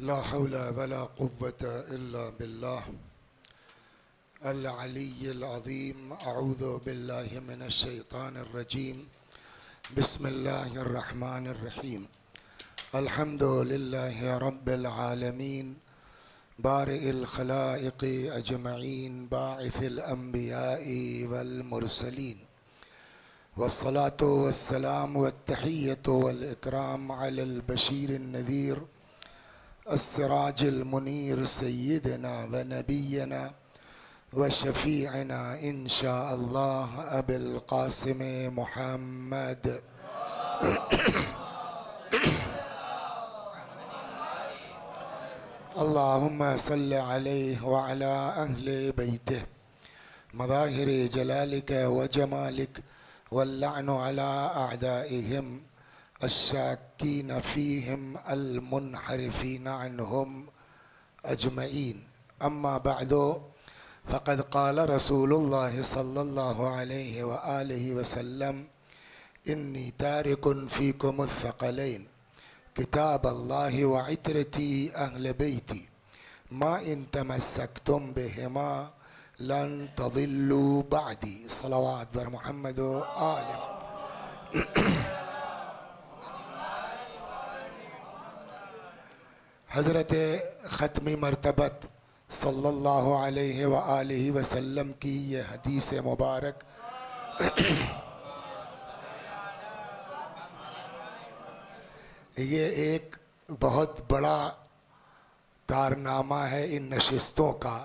ला हौला वला कुव्वत इल्ला बिल्लाह अल अलीय्यिल अज़ीम। अऊज़ु बिल्लाहि मिनश शैतानिर रजीम। बिस्मिल्लाहिर रहमानिर रहीम। अल्हम्दुलिल्लाहि रब्बिल आलमीन बारिइल खलाइक़ि अजमईन बाइसिल अंबियाइ वल मुरसलीन वस्सलातु वस्सलामु वत्तहिय्यतु वल इकराम अलल बशीरिन नज़ीर अस्सिराजिल मुनीर सय्यिदना व नबियना व शफीअना इंशा अल्लाह अबिल क़ासिम मुहम्मद। अल्लाहुम्मा सल्लि अलैहि व अला अहले बैतिहि मज़ाहिरि जलालिक व जमालिक वल्लअनु अला अअदाइहिम अश्शाकीन फ़ीहिम अल-मुनहरिफ़ीन अन्हुम अजमईन। अम्मा बअदु फ़क़द क़ाल रसूलुल्लाह सल्लल्लाहु अलैहि व आलिहि वसल्लम इन्नी तारिकुन फ़ीकुमुस सक़लैन किताबल्लाहि व इत्रती अहल बैती मा इन तमस्सकतुम बिहिमा लन तज़िल्लू बअदी। सलवात बर मुहम्मद व आले। हज़रत ख़त्मी मरतबत सल्लल्लाहु अलैहि व आलिहि वसल्लम की ये हदीस मुबारक ये एक बहुत बड़ा कारनामा है इन नशिस्तों का,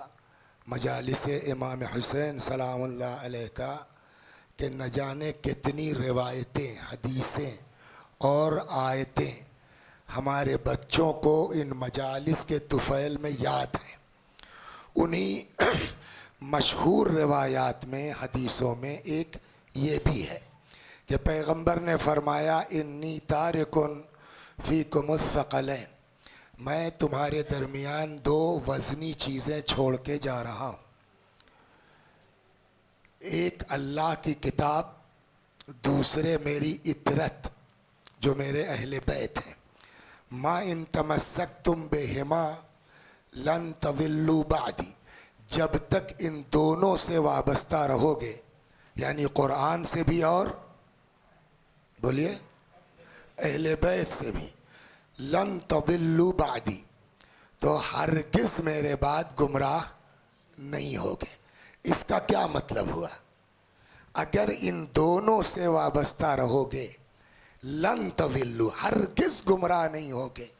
मजालिस इमाम हुसैन सलामुल्लाह अलैह का, कि न जाने कितनी रिवायतें, हदीसें और आयतें हमारे बच्चों को इन मजालिस के तुफ़ैल में याद हैं। उन्हीं मशहूर रिवायात में, हदीसों में एक ये भी है कि पैगंबर ने फरमाया इन्नी तारिकुन फ़ीकुमुस सक़लैन, मैं तुम्हारे दरमियान दो वज़नी चीज़ें छोड़ के जा रहा हूँ। एक अल्लाह की किताब, दूसरे मेरी इतरत जो मेरे अहले बैत हैं। मा इन तमस्सकतुम बिहिमा लन तज़िल्लू बअदी, जब तक इन दोनों से वाबस्ता रहोगे, यानी कुरान से भी और बोलिए अहले बैत से भी, लन तज़िल्लू बअदी, तो हरगिज़ मेरे बाद गुमराह नहीं होगे। इसका क्या मतलब हुआ? अगर इन दोनों से वाबस्ता रहोगे, लन तज़िल्लू, हरगिज़ गुमराह नहीं होगे।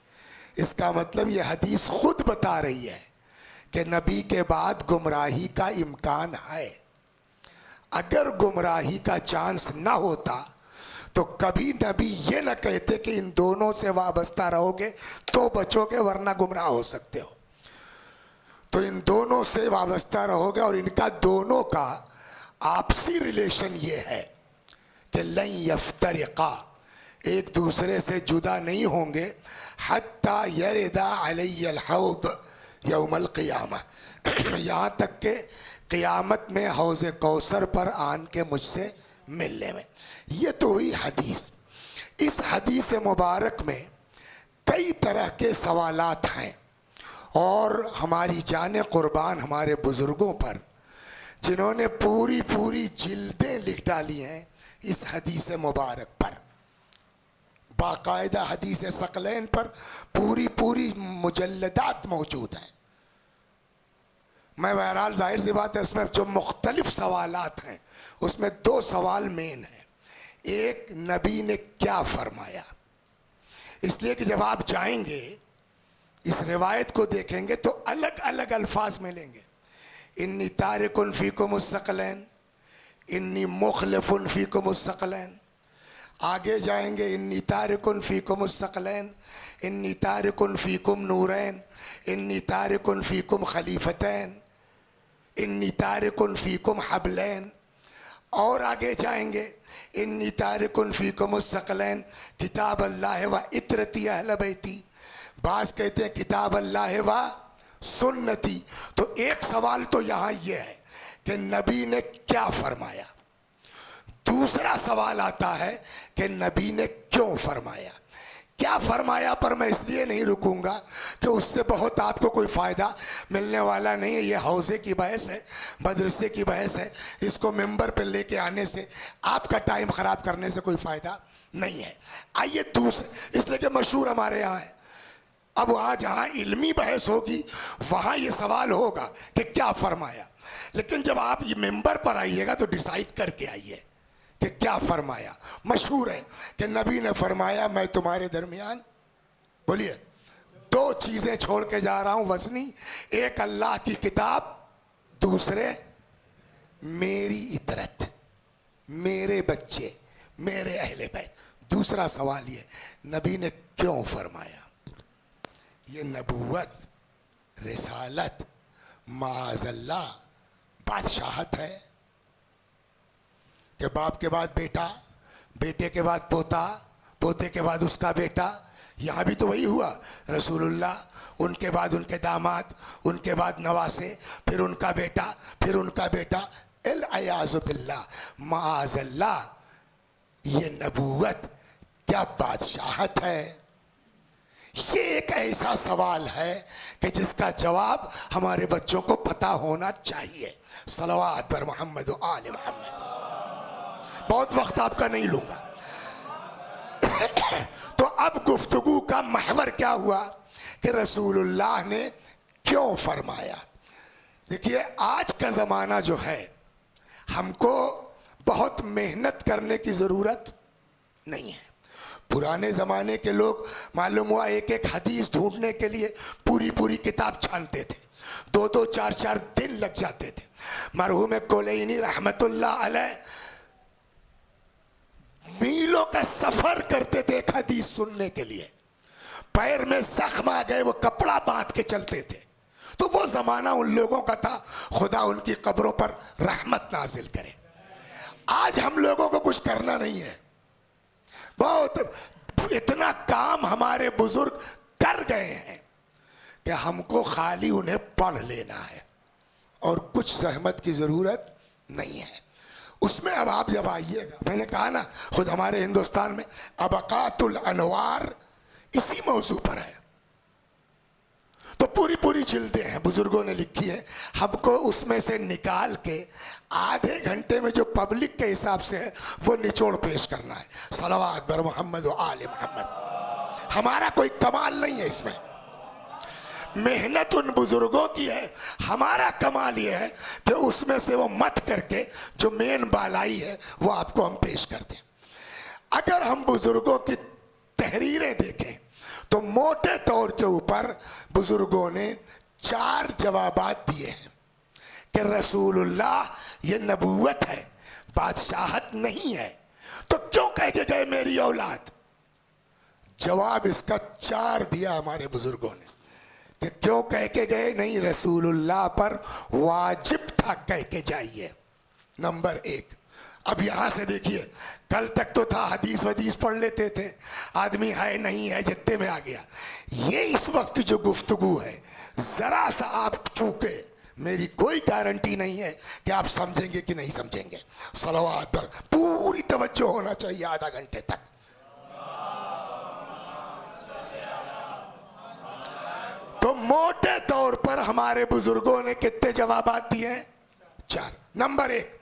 इसका मतलब ये हदीस खुद बता रही है कि नबी के बाद गुमराही का इम्कान है। अगर गुमराही का चांस ना होता तो कभी नबी ये न कहते कि इन दोनों से वाबस्ता रहोगे तो बचोगे, वरना गुमराह हो सकते हो। तो इन दोनों से वाबस्ता रहोगे, और इनका दोनों का आपसी रिलेशन ये है कि लन यफ्तरिका, एक दूसरे से जुदा नहीं होंगे, हत्ता यरिदा अलैयल हौद यौमल क़ियामा, यहाँ तक के क़ियामत में हौज़ कौसर पर आन के मुझसे मिलने में। ये तो हुई हदीस। इस हदीस मुबारक में कई तरह के सवालात हैं, और हमारी जाने कुर्बान हमारे बुज़ुर्गों पर, जिन्होंने पूरी पूरी जिल्दें लिख डाली हैं इस हदीस मुबारक पर, बाकायदा हदीस सक़लैन पर पूरी पूरी मुजल्लदात मौजूद हैं। मैं बहरहाल जाहिर सी बात है, उसमें जो मुख्तलिफ सवालात हैं उसमें दो सवाल मेन हैं। एक, नबी ने क्या फरमाया, इसलिए कि जब आप जाएंगे इस रिवायत को देखेंगे तो अलग अलग अल्फाज मिलेंगे। इन्नी तारिकुन फ़ीकुमुस सक़लैन, इन्नी मुख़लिफ़ुन फ़ीकुमुस सक़लैन। आगे जाएंगे, इन्नी तारिकुन फ़ीकुमुस सक़लैन, इन्नी तारिकुन फ़ीकुम नूरैन, इन्नी तारिकुन फ़ीकुम ख़लीफ़तैन, इन्नी तारिकुन फ़ीकुम हबलैन। और आगे जाएंगे, इन्नी तारिकुन फ़ीकुमुस सक़लैन किताब अल्लाह व इत्रती अहल बैती। बाज़ कहते हैं किताब अल्लाह व सुन्नती। तो एक सवाल तो यहाँ ये है कि नबी ने क्या फरमाया। दूसरा सवाल आता है कि नबी ने क्यों फरमाया। क्या क्या फरमाया पर मैं इसलिए नहीं रुकूंगा कि उससे बहुत आपको कोई फ़ायदा मिलने वाला नहीं है। ये हौजे की बहस है, मदरसे की बहस है। इसको मेंबर पे लेके आने से, आपका टाइम ख़राब करने से कोई फ़ायदा नहीं है। आइए दूसरे, इसलिए कि मशहूर हमारे यहाँ है। अब वहाँ जहाँ इल्मी बहस होगी वहाँ ये सवाल होगा कि क्या फरमाया, लेकिन जब आप ये मेंबर पर आइएगा तो डिसाइड करके आइए कि क्या फरमाया। मशहूर है कि नबी ने फरमाया, मैं तुम्हारे दरमियान, बोलिए, दो चीज़ें छोड़ के जा रहा हूँ वज़नी, एक अल्लाह की किताब, दूसरे मेरी इतरत, मेरे बच्चे, मेरे अहले बैत। दूसरा सवाल ये, नबी ने क्यों फरमाया? ये नबूवत, रिसालत, माअज़ल्लाह बादशाहत है कि बाप के बाद बेटा, बेटे के बाद पोता, पोते के बाद उसका बेटा। यहाँ भी तो वही हुआ, रसूलुल्लाह, उनके बाद उनके दामाद, उनके बाद नवासे, फिर उनका बेटा, फिर उनका बेटा। अल अयाज़ु बिल्लाह, माअज़ल्लाह, ये नबूवत क्या बादशाहत है? ये एक ऐसा सवाल है कि जिसका जवाब हमारे बच्चों को पता होना चाहिए। सलवात पर मोहम्मद व आले मोहम्मद। बहुत वक्त आपका नहीं लूंगा। तो अब गुफ्तगू का महवर क्या हुआ कि रसूलुल्लाह ने क्यों फरमाया। देखिए, आज का ज़माना जो है, हमको बहुत मेहनत करने की ज़रूरत नहीं है। पुराने ज़माने के लोग मालूम हुआ एक एक हदीस ढूंढने के लिए पूरी पूरी किताब छानते थे, दो दो चार चार दिन लग जाते थे। मरहूम कोलैनी रहमतुल्लाह अलैह मीलों का सफ़र करते थे एक हदीस सुनने के लिए। पैर में जख्म आ गए, वो कपड़ा बांध के चलते थे। तो वो ज़माना उन लोगों का था, खुदा उनकी कब्रों पर रहमत नाजिल करे। आज हम लोगों को कुछ करना नहीं है, बहुत इतना काम हमारे बुजुर्ग कर गए हैं कि हमको खाली उन्हें पढ़ लेना है और कुछ जहमत की ज़रूरत नहीं है उसमें। अब आप जब आइएगा, मैंने कहा ना, खुद हमारे हिंदुस्तान में अबकातुल अनवार इसी मौजू पर है, तो पूरी पूरी जिल्दें हैं, बुजुर्गों ने लिखी है। हमको उसमें से निकाल के आधे घंटे में जो पब्लिक के हिसाब से है वो निचोड़ पेश करना है। सलवात बर मोहम्मद व आले मोहम्मद। हमारा कोई कमाल नहीं है इसमें, मेहनत उन बुजुर्गों की है। हमारा कमाल ये है कि उसमें से वो मत करके जो मेन बालाई है वो आपको हम पेश करते हैं। अगर हम बुजुर्गों की तहरीरें देखें तो मोटे तौर के ऊपर बुजुर्गों ने 4 जवाबात दिए हैं कि रसूलुल्लाह ये नबूवत है, बादशाहत नहीं है। तो क्यों कह के गए मेरी औलाद? जवाब इसका 4 दिया हमारे बुजुर्गों ने कि क्यों कह के गए। नहीं, रसूलुल्लाह पर वाजिब था कह के जाइए। नंबर 1, अब यहां से देखिए, कल तक तो था हदीस वदीस पढ़ लेते थे, आदमी है नहीं है जितने में आ गया। ये इस वक्त की जो गुफ्तगू है, जरा सा आप चूके, मेरी कोई गारंटी नहीं है कि आप समझेंगे कि नहीं समझेंगे। सलवात पर पूरी तवज्जो होना चाहिए आधा घंटे तक। तो मोटे तौर पर हमारे बुजुर्गों ने कितने जवाबात दिए हैं? 4। नंबर 1,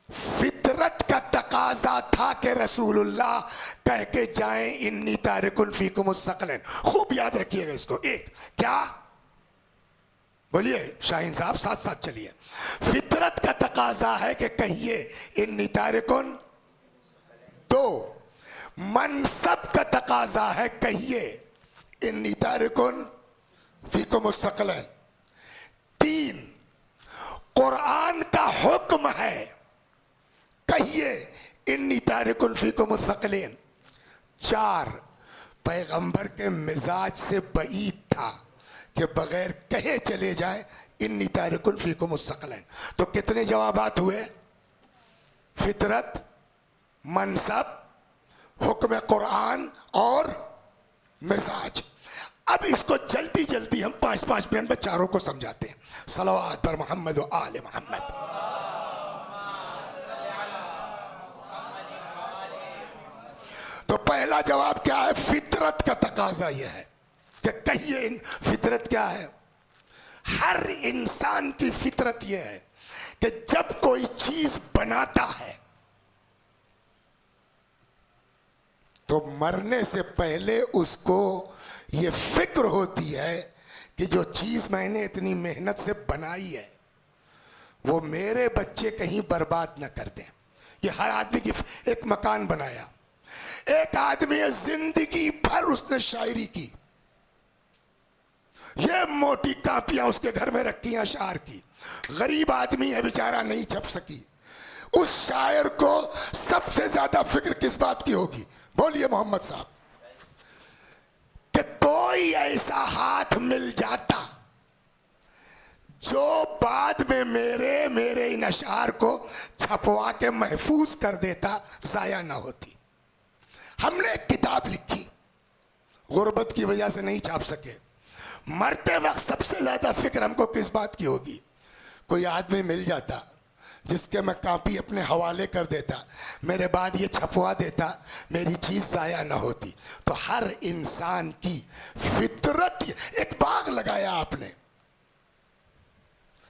फितरत का तकाजा था कि रसूलुल्लाह कह के जाएं, इन्नी तारिकुन फीकुम मुस्तक़िलन। खूब याद रखिएगा इसको। 1 क्या बोलिए शाहीन साहब, साथ साथ चलिए। फितरत का तकाजा है कि कहिए इन्नी तारिकुन। 2 मनसब का तकाजा है, कहिए इन्नी तारिकुन फीकुम मुस्तक़िलन। 3 कुरान का हुक्म है, कहिए इन्नी तारिकुन फीकुम मुस्तक़िलीन। 4 पैगंबर के मिजाज से बईद था कि बगैर कहे चले जाए, इन्नी तारिकुन फीकुम मुस्तक़िलीन। तो कितने जवाबात हुए? फितरत, मनसब, हुक्म कुरान और मिजाज। अब इसको जल्दी जल्दी हम 5-5 मिनट में चारों को समझाते हैं। सलवात पर मोहम्मद व आले मोहम्मद। तो पहला जवाब क्या है? फितरत का तकाजा यह है कि कहिए फितरत क्या है? हर इंसान की फितरत यह है कि जब कोई चीज बनाता है तो मरने से पहले उसको ये फिक्र होती है कि जो चीज मैंने इतनी मेहनत से बनाई है वो मेरे बच्चे कहीं बर्बाद न कर दें। ये हर आदमी की, एक मकान बनाया, एक आदमी है जिंदगी भर उसने शायरी की, ये मोटी कापियां उसके घर में रखी हैं अशार की, गरीब आदमी है बेचारा, नहीं छप सकी। उस शायर को सबसे ज्यादा फिक्र किस बात की होगी? बोलिए मोहम्मद साहब। कि कोई ऐसा हाथ मिल जाता जो बाद में मेरे इन अशार को छपवा के महफूज कर देता, जाया ना होती। हमने एक किताब लिखी, गुर्बत की वजह से नहीं छाप सके। मरते वक्त सबसे ज्यादा फिक्र हमको किस बात की होगी? कोई आदमी मिल जाता जिसके मैं कापी अपने हवाले कर देता, मेरे बाद ये छपवा देता, मेरी चीज जाया ना होती। तो हर इंसान की फितरत, एक बाग लगाया आपने,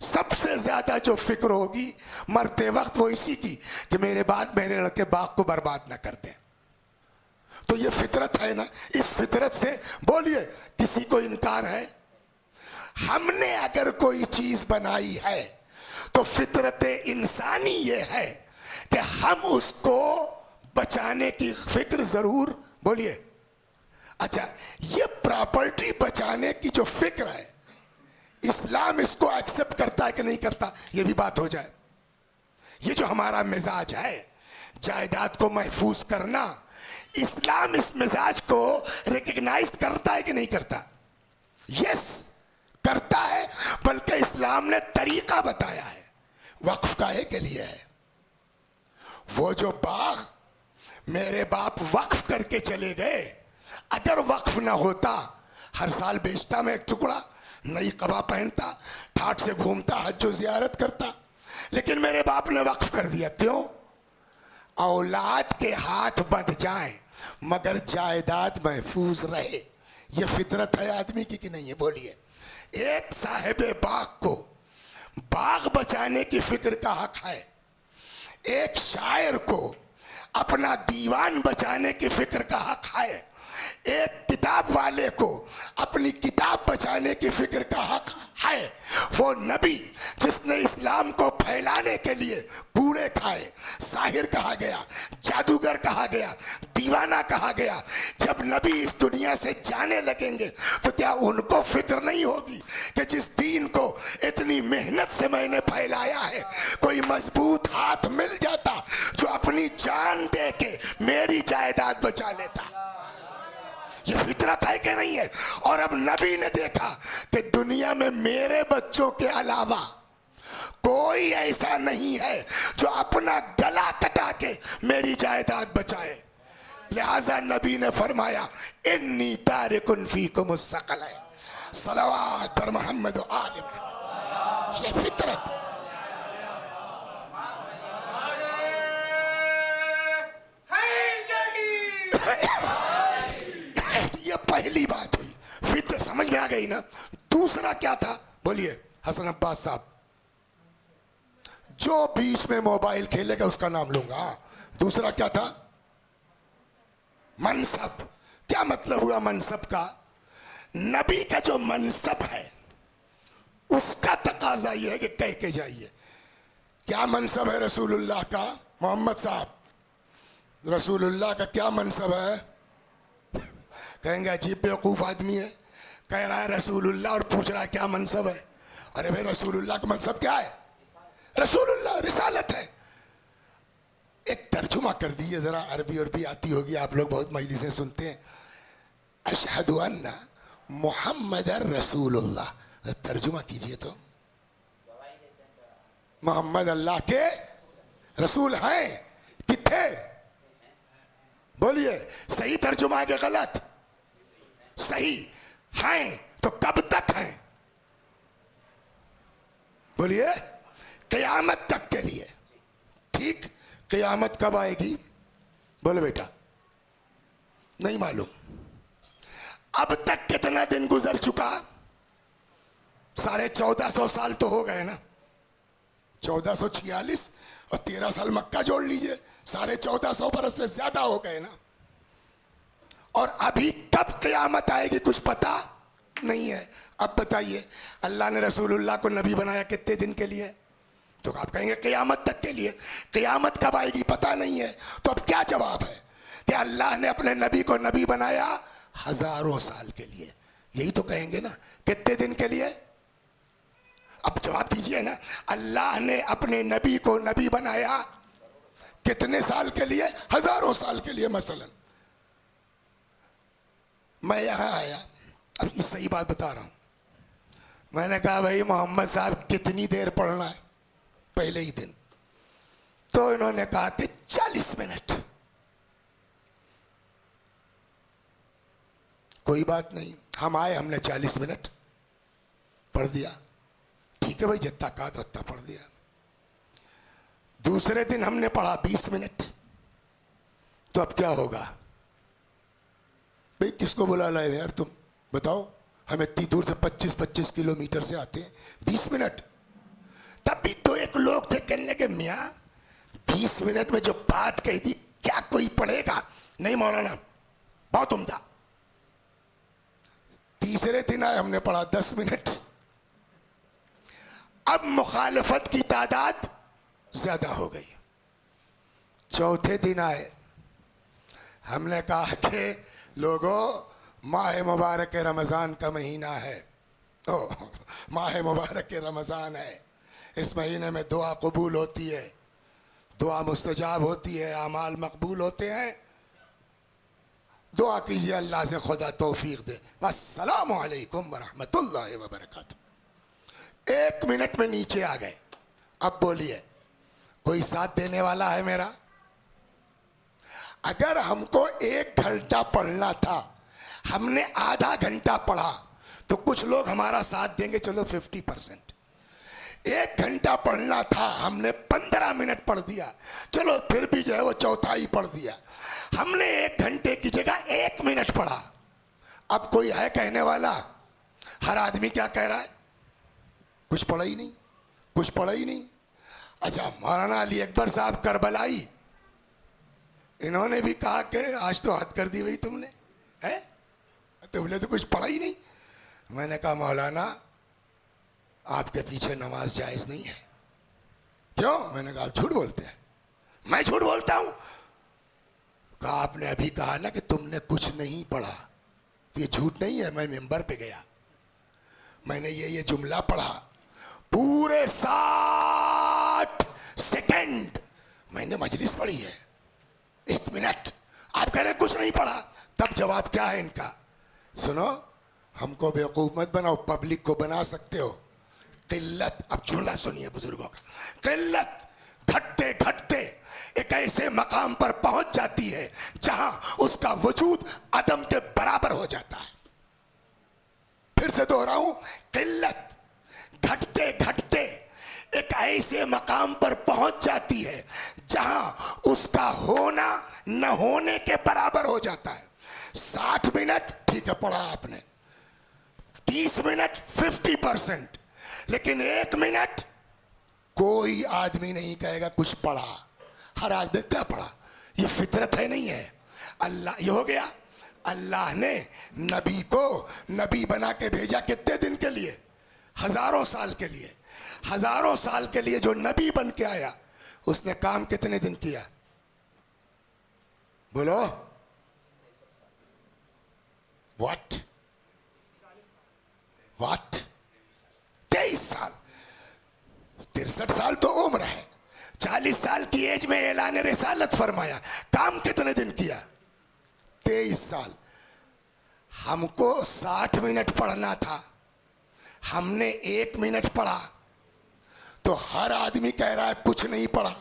सबसे ज्यादा जो फिक्र होगी मरते वक्त वो इसी की कि मेरे बाद मेरे लड़के बाग को बर्बाद ना कर दें। तो ये फितरत है ना, इस फितरत से बोलिए किसी को इनकार है? हमने अगर कोई चीज बनाई है तो फितरत इंसानी ये है कि हम उसको बचाने की फिक्र जरूर, बोलिए। अच्छा, ये प्रॉपर्टी बचाने की जो फिक्र है, इस्लाम इसको एक्सेप्ट करता है कि नहीं करता? ये भी बात हो जाए। ये जो हमारा मिजाज है जायदाद को महफूज करना, इस्लाम इस मिजाज को रिकग्नाइज करता है कि नहीं करता? यस, करता है। बल्कि इस्लाम ने तरीका बताया है, वक्फ काहे के लिए है। वो जो बाग मेरे बाप वक्फ करके चले गए, अगर वक्फ ना होता, हर साल बेचता मैं एक टुकड़ा, नई कबा पहनता, ठाट से घूमता, हज जियारत करता, लेकिन मेरे बाप ने वक्फ कर दिया। क्यों? औलाद के हाथ बंध जाए मगर जायदाद महफूज रहे। ये फितरत है आदमी की कि नहीं है? बोलिए। एक साहिब बाग को बाग बचाने की फिक्र का हक है, एक शायर को अपना दीवान बचाने की फिक्र का हक है, एक किताब वाले को अपनी किताब बचाने की फिक्र का हक है। वो नबी जिसने इस्लाम को फैलाने के लिए कूड़े खाए, साहिर कहा गया, जादूगर कहा गया, दीवाना कहा गया, जब नबी इस दुनिया से जाने लगेंगे तो क्या उनको फिक्र नहीं होगी कि जिस दीन को इतनी मेहनत से मैंने फैलाया है, कोई मजबूत हाथ मिल जाता जो अपनी जान दे के मेरी जायदाद बचा लेता? ये फितरत है कि नहीं है? और अब नबी ने देखा कि दुनिया में मेरे बच्चों के अलावा कोई ऐसा नहीं है जो अपना गला कटा के मेरी जायदाद बचाए। लिहाजा नबी ने फरमाया, इन्नी तारिकुन फीकुम मुस्तक़ल है, सलवात पर मोहम्मद आले मोहम्मद। ये फितरत। ये पहली बात हुई, फितरत समझ में आ गई ना? दूसरा क्या था? बोलिए हसन अब्बास साहब। जो बीच में मोबाइल खेलेगा उसका नाम लूंगा। दूसरा क्या था? मनसब। क्या मतलब हुआ मनसब का? नबी का जो मनसब है उसका तकाजा यह है कि कह के जाइए। क्या मनसब है रसूलुल्लाह का? मोहम्मद साहब, रसूलुल्लाह का क्या मनसब है? कहेंगे अजीब बेवकूफ आदमी है, कह रहा है रसूलुल्लाह और पूछ रहा है क्या मनसब है। अरे भाई, रसूलुल्लाह का मनसब क्या है? रसूलुल्लाह रिसालत है। एक तर्जुमा कर दीजिए जरा, अरबी अरबी आती होगी, आप लोग बहुत मजलिसें सुनते हैं। अशहदु अन्ना मुहम्मदर रसूलुल्लाह, तर्जुमा कीजिए तो। मोहम्मद अल्लाह के रसूल हैं। कितने? बोलिए, सही तर्जुमा है कि गलत? सही हैं। तो कब तक हैं? बोलिए, क़यामत तक के लिए। ठीक, क़यामत कब आएगी? बोलो बेटा। नहीं मालूम। अब तक कितना दिन गुजर चुका? 1450 साल तो हो गए ना। 1446 और 13 साल मक्का जोड़ लीजिए, 1450 बरस से ज्यादा हो गए ना। और अभी कब क़यामत आएगी कुछ पता नहीं है। अब बताइए, अल्लाह ने रसूलुल्लाह को नबी बनाया कितने दिन के लिए? तो आप कहेंगे क़यामत तक के लिए। क़यामत कब आएगी पता नहीं है। तो अब क्या जवाब है कि अल्लाह ने अपने नबी को नबी बनाया हजारों साल के लिए? यही तो कहेंगे ना। कितने दिन के लिए? अब जवाब दीजिए ना। अल्लाह ने अपने नबी को नबी बनाया कितने साल के लिए? हजारों साल के लिए। मसलन मैं यहां आया, अब इस सही बात बता रहा हूं। मैंने कहा भाई मोहम्मद साहब कितनी देर पढ़ना है पहले ही दिन? तो इन्होंने कहा कि 40 मिनट। कोई बात नहीं, हम आए, हमने 40 मिनट पढ़ दिया। ठीक है भाई, जितना कहा था उतना पढ़ दिया। दूसरे दिन हमने पढ़ा 20 मिनट। तो अब क्या होगा भाई? किसको बुला लाए यार तुम? बताओ, हम इतनी दूर से 25-25 किलोमीटर से आते हैं, 20 मिनट। तब भी तो एक लोग थे, कहने लगे मियाँ 20 मिनट में जो बात कही थी क्या कोई पढ़ेगा? नहीं मौलाना, बहुत उम्दा। तीसरे दिन आए, हमने पढ़ा 10 मिनट। अब मुखालफत की तादाद ज्यादा हो गई। चौथे दिन आए, हमने कहा कि लोगों माह मुबारक रमज़ान का महीना है। ओ, माह मुबारक रमज़ान है, इस महीने में दुआ कबूल होती है, दुआ मुस्तजाब होती है, अमाल मकबूल होते हैं। दुआ कीजिए अल्लाह से खुदा तौफीक दे। अस्सलामु अलैकुम वरहमतुल्लाहि वबरकातुहू। 1 मिनट में नीचे आ गए। अब बोलिए, कोई साथ देने वाला है मेरा? अगर हमको 1 घंटा पढ़ना था, हमने आधा घंटा पढ़ा, तो कुछ लोग हमारा साथ देंगे, चलो 50%। 1 घंटा पढ़ना था, हमने 15 मिनट पढ़ दिया, चलो फिर भी जो है वो चौथाई पढ़ दिया। हमने 1 घंटे की जगह 1 मिनट पढ़ा। अब कोई है कहने वाला? हर आदमी क्या कह रहा है? कुछ पढ़ा ही नहीं, कुछ पढ़ा ही नहीं। अच्छा, मौलाना अली अकबर साहब करबलाई, इन्होंने भी कहा कि आज तो हद कर दी भाई तुमने, है तुमने तो कुछ पढ़ा ही नहीं। मैंने कहा मौलाना आपके पीछे नमाज जायज नहीं है। क्यों? मैंने कहा आप झूठ बोलते हैं। मैं झूठ बोलता हूं? कहा आपने अभी कहा ना कि तुमने कुछ नहीं पढ़ा, तो ये झूठ नहीं है। मैं मिंबर पे गया, मैंने ये जुमला पढ़ा, पूरे 60 सेकंड मैंने मजलिस पढ़ी है। 1 मिनट आप कह रहे कुछ नहीं पढ़ा। तब जवाब क्या है इनका? सुनो, हमको बेवकूफ मत बनाओ, पब्लिक को बना सकते हो। किल्लत, अब जुमला सुनिए बुजुर्गों का, किल्लत घटते घटते एक ऐसे मकाम पर पहुंच जाती है जहां उसका वजूद अदम के बराबर हो जाता है। फिर से दोहराऊं, किल्लत घटते घटते एक ऐसे मकाम पर पहुंच जाती है जहां उसका होना न होने के बराबर हो जाता है। 60 मिनट ठीक है पढ़ा आपने, 30 मिनट 50%, लेकिन 1 मिनट कोई आदमी नहीं कहेगा कुछ पढ़ा। हर आदमी क्या पढ़ा? ये फितरत है नहीं है? अल्लाह, ये हो गया। अल्लाह ने नबी को नबी बना के भेजा कितने दिन के लिए? हजारों साल के लिए। हजारों साल के लिए जो नबी बन के आया, उसने काम कितने दिन किया? बोलो। व्हाट? 23 साल। 63 साल तो उम्र है, 40 साल की एज में ऐलान रिसालत फरमाया। काम कितने दिन किया? 23 साल। हमको 60 मिनट पढ़ना था, हमने 1 मिनट पढ़ा। तो हर आदमी कह रहा है कुछ नहीं पढ़ा।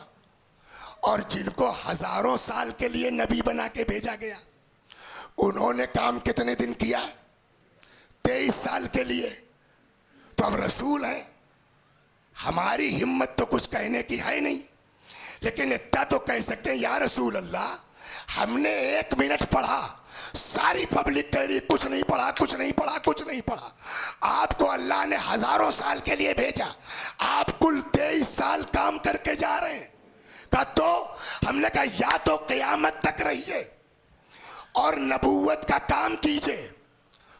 और जिनको हजारों साल के लिए नबी बना के भेजा गया, उन्होंने काम कितने दिन किया? 23 साल के लिए। तो अब रसूल है, हमारी हिम्मत तो कुछ कहने की है नहीं, लेकिन इतना तो कह सकते हैं या रसूल अल्लाह, हमने 1 मिनट पढ़ा, सारी पब्लिक कह रही कुछ नहीं पढ़ा, कुछ नहीं पढ़ा, कुछ नहीं पढ़ा। आपको अल्लाह ने हजारों साल के लिए भेजा, आप कुल 23 साल काम करके जा रहे हैं। कहा तो हमने कहा या तो क़यामत तक रहिए और नबूवत का काम कीजिए,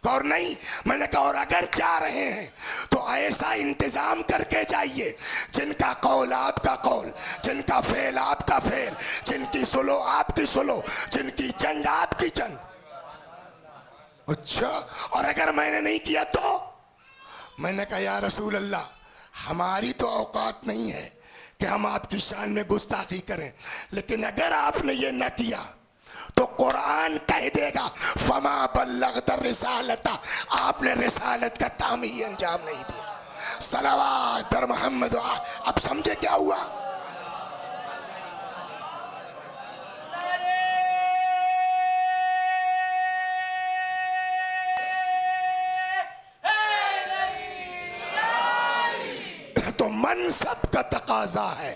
और नहीं, मैंने कहा और अगर जा रहे हैं तो ऐसा इंतजाम करके जाइए जिनका कौल आपका कौल, जिनका फेल आपका फेल, जिनकी सुलो आपकी सुलो, जिनकी जंग आपकी जंग। अच्छा, और अगर मैंने नहीं किया तो? मैंने कहा या रसूल अल्लाह, हमारी तो औकात नहीं है कि हम आपकी शान में गुस्ताखी करें, लेकिन अगर आपने ये न किया तो कुरान कह देगा फमा बल्लगत रिसालता, आपने रिसालत का काम ही अंजाम नहीं दिया। सलावत दर मोहम्मद। अब समझे क्या हुआ? तो मनसब का तकाजा है।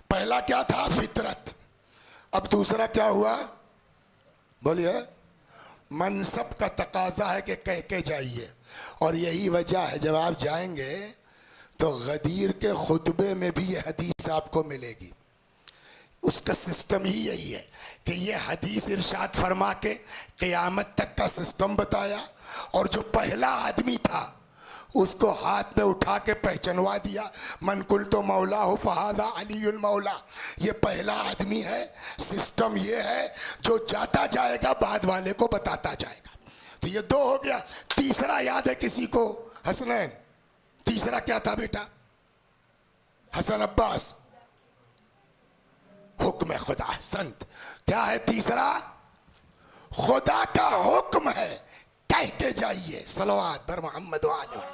पहला क्या था? फितरत। अब दूसरा क्या हुआ? बोलिए। मनसब का तकाजा है कि कह के जाइए, और यही वजह है जब आप जाएंगे तो गदीर के खुतबे में भी ये हदीस आपको मिलेगी। उसका सिस्टम ही यही है कि ये हदीस इरशाद फरमा के क़यामत तक का सिस्टम बताया, और जो पहला आदमी था उसको हाथ में उठा के पहचानवा दिया, मन कुल तो मौला हो फहादा अलीउल मौला, ये पहला आदमी है। सिस्टम ये है जो जाता जाएगा बाद वाले को बताता जाएगा। तो ये दो हो गया। तीसरा याद है किसी को? हसनैन। तीसरा क्या था बेटा? हसन अब्बास। हुक्म खुदा संत। क्या है तीसरा? खुदा का हुक्म है, कह के जाइए। सलवात बर मोहम्मद वाले।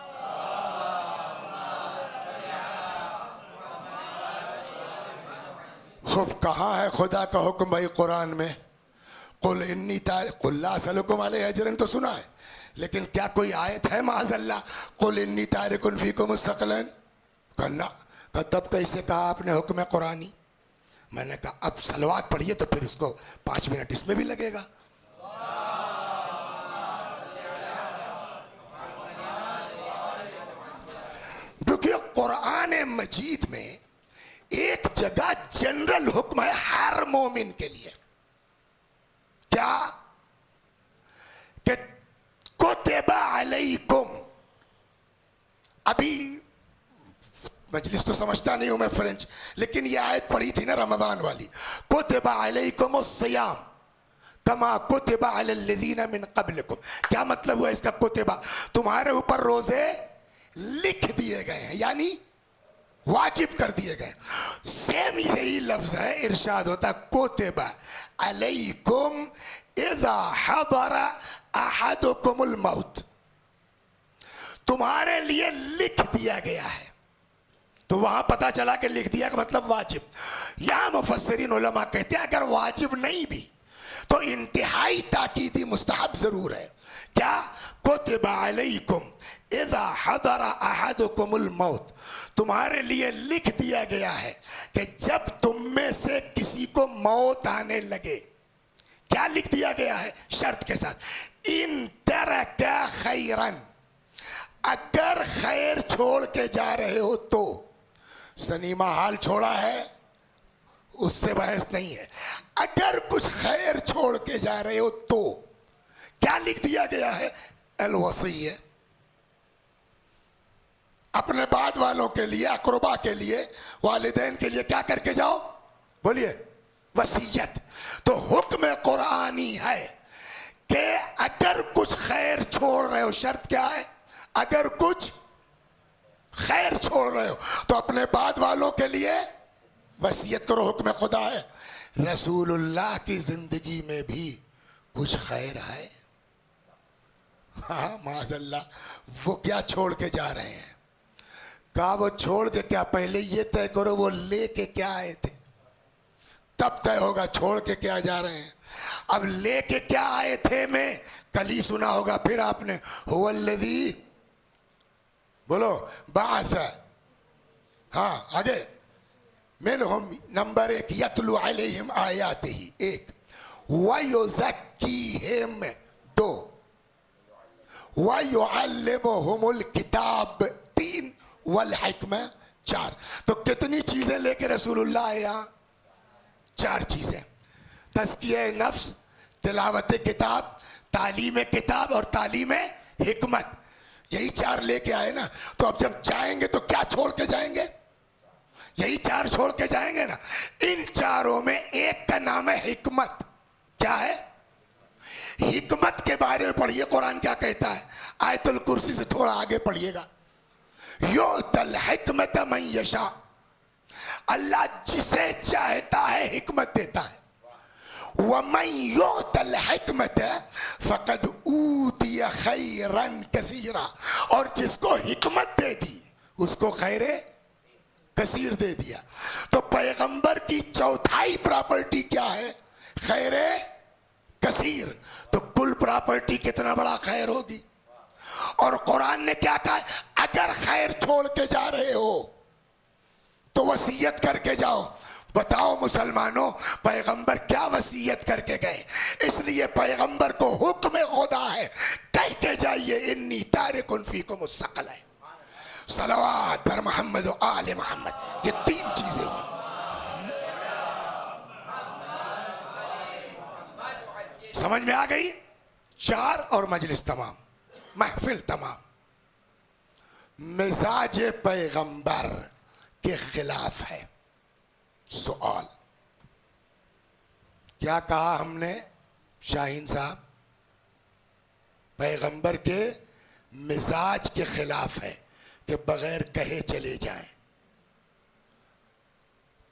खूब कहाँ है खुदा का हुक्म भाई कुरान में? कुल इन्नी तारिकुल्ला सलकुम अलैहि अजरन तो सुना है, लेकिन क्या कोई आयत है माज़अल्लाह कुल इन्नी तारिकुन फीकुम मुस्तक़िलन? कन्ना का तब कैसे कहा आपने हुक्म कुरानी? मैंने कहा अब सलवात पढ़िए तो फिर इसको 5 मिनट इसमें भी लगेगा। क्योंकि कुरान मजीद में एक जगह जनरल हुक्म है हर मोमिन के लिए। क्या? कि कुतिबा अलैकुम। अभी मजलिस तो समझता नहीं हूं मैं फ्रेंच, लेकिन ये आयत पढ़ी थी ना रमजान वाली, कुतिबा अलैकुम सियाम कमा कुतिबा अलल्लज़ीना मिन क़ब्लिकुम। क्या मतलब हुआ इसका? कुतिबा, तुम्हारे ऊपर रोजे लिख दिए गए हैं, यानी वाजिब कर दिए गए। सेम यही लफ्ज है, इरशाद होता कुतिबा अलैकुम इज़ा हदरा अहदुकुमुल मौत, तुम्हारे लिए लिख दिया गया है। तो वहां पता चला कि लिख दिया का मतलब वाजिब। यहां मुफस्सिरीन उलमा कहते हैं अगर वाजिब नहीं भी तो इंतहाई ताकीदी मुस्तहब जरूर है। क्या? कुतिबा अलैकुम इज़ा हदरा अहदुकुमुल मौत, तुम्हारे लिए लिख दिया गया है कि जब तुम में से किसी को मौत आने लगे। क्या लिख दिया गया है? शर्त के साथ, इन तरका खैरन, अगर खैर छोड़ के जा रहे हो तो। सनीमा हाल छोड़ा है, उससे बहस नहीं है। अगर कुछ खैर छोड़ के जा रहे हो तो क्या लिख दिया गया है? अल वसीय्या, अपने बाद वालों के लिए, अकरबा के लिए, वालिदैन के लिए क्या करके जाओ? बोलिए, वसीयत। तो हुक्म कुरानी है कि अगर कुछ खैर छोड़ रहे हो, शर्त क्या है? अगर कुछ खैर छोड़ रहे हो तो अपने बाद वालों के लिए वसीयत करो। हुक्म खुदा है। रसूलुल्लाह की जिंदगी में भी कुछ खैर है? हाँ माज़अल्लाह। वो क्या छोड़ के जा रहे हैं? कहा वो छोड़ के क्या, पहले ये तय करो वो लेके क्या आए थे, तब तय होगा छोड़ के क्या जा रहे हैं। अब लेके क्या आए थे में कल ही सुना होगा फिर आपने, हुवल्लज़ी, बोलो, बाअस। हाँ आगे, मिनहुम नंबर 1 यतलु अलैहिम आयातिही, 1 वयुज़क्कीहिम 2, वयुअल्लिमुहुमुल किताब 3, वल हिक्मा 4। तो कितनी चीजें लेके रसूलुल्लाह आए यहाँ? 4 चीजें। तज़किया नफ्स, तिलावत किताब, तालीम किताब और तालीम हिकमत, यही 4 लेके आए ना। तो अब जब जाएंगे तो क्या छोड़ के जाएंगे? यही 4 छोड़ के जाएंगे ना। इन चारों में एक का नाम है हिकमत। क्या है? हिकमत के बारे में पढ़िए कुरान क्या कहता है। आयतुल कुर्सी से थोड़ा आगे पढ़िएगा। युतल हिकमत मन यशा, अल्लाह जिसे चाहता है हिकमत देता है। वमन युतल हिकमत फकद ऊतिया खैरन कसीरा, और जिसको हिकमत दे दी उसको खैरे कसीर दे दिया। तो पैगंबर की चौथाई प्रॉपर्टी क्या है? खैरे कसीर। तो कुल प्रॉपर्टी कितना बड़ा खैर होगी। और कुरान ने क्या कहा? अगर खैर छोड़ के जा रहे हो तो वसीयत करके जाओ। बताओ मुसलमानों, पैगंबर क्या वसीयत करके गए? इसलिए पैगंबर को हुक्म खुदा है, कह के जाइए इन्नी तारिकुन फीकुम मुस्तक़िल है। सलवात पर मोहम्मद व आले मोहम्मद, ये 3 चीजें हुई। समझ में आ गई? 4 और मजलिस तमाम, महफिल तमाम। मिजाज पैगंबर के खिलाफ है। सवाल क्या कहा हमने? शाहीन साहब, पैगंबर के मिजाज के खिलाफ है कि बगैर कहे चले जाएं।